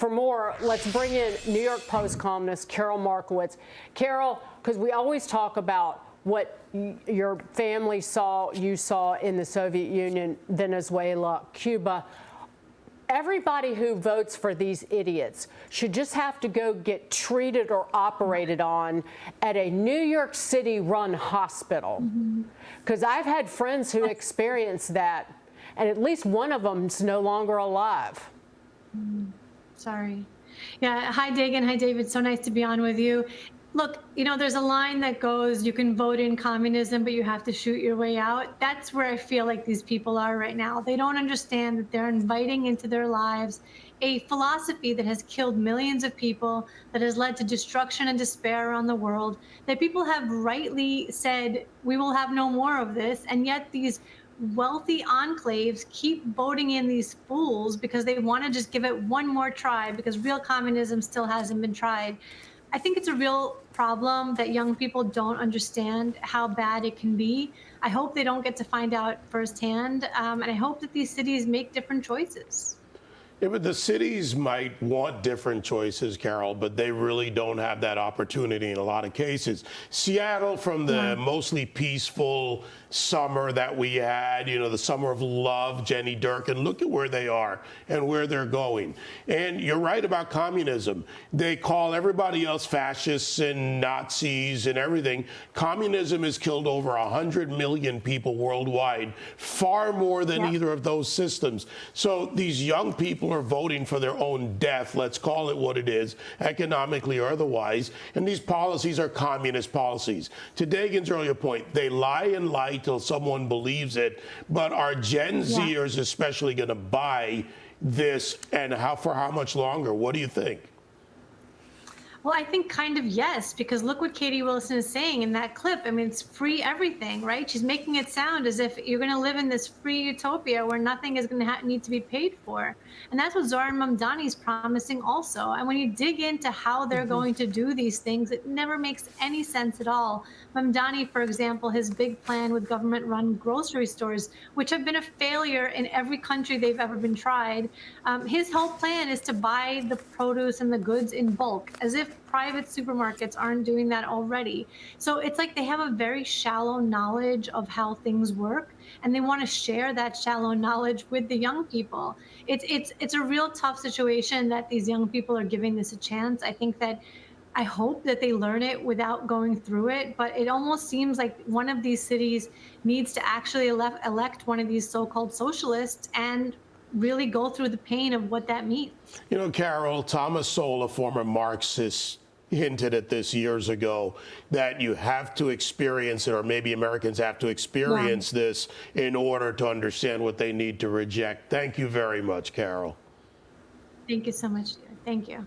for more, let's bring in New York Post columnist Karol Markowicz. Karol, because we always talk about what your family saw, you saw in the Soviet Union, Venezuela, Cuba. Everybody who votes for these idiots should just have to go get treated or operated on at a New York City-run hospital. Because I've had friends who experienced that, and at least one of them's no longer alive. Sorry. Yeah, hi, Dagan. Hi, David. So nice to be on with you. Look, you know, there's a line that goes, you can vote in communism, but you have to shoot your way out. That's where I feel like these people are right now. They don't understand that they're inviting into their lives a philosophy that has killed millions of people, that has led to destruction and despair around the world, that people have rightly said, we will have no more of this. And yet these wealthy enclaves keep voting in these fools because they want to just give it one more try, because real communism still hasn't been tried. I think it's a real problem that young people don't understand how bad it can be. I hope they don't get to find out firsthand, and I hope that these cities make different choices. Yeah, but the cities might want different choices, Karol, but they really don't have that opportunity in a lot of cases. Seattle, from the mostly peaceful summer that we had, you know, the summer of love, Jenny Durkin, look at where they are and where they're going. And you're right about communism. They call everybody else fascists and Nazis and everything. Communism has killed over 100 million people worldwide, far more than either of those systems. So these young people are voting for their own death, let's call it what it is, economically or otherwise, and these policies are communist policies. To Dagan's earlier point, they lie and lie till someone believes it, but are Gen Zers especially going to buy this, and for how much longer? What do you think? Well, I think kind of yes, because look what Katie Wilson is saying in that clip. I mean, it's free everything, right? She's making it sound as if you're going to live in this free utopia where nothing is going to need to be paid for. And that's what Zoran Mamdani is promising also. And when you dig into how they're going to do these things, it never makes any sense at all. Mamdani, for example, his big plan with government-run grocery stores, which have been a failure in every country they've ever been tried. His whole plan is to buy the produce and the goods in bulk, as if private supermarkets aren't doing that already. So it's like they have a very shallow knowledge of how things work, and they want to share that shallow knowledge with the young people. It's a real tough situation that these young people are giving this a chance. I hope that they learn it without going through it, but it almost seems like one of these cities needs to actually elect one of these so-called socialists and really go through the pain of what that means. You know, Karol, Thomas Sowell, a former Marxist, hinted at this years ago, that you have to experience it, or maybe Americans have to experience this in order to understand what they need to reject. Thank you very much, Karol. Thank you so much, dear. Thank you.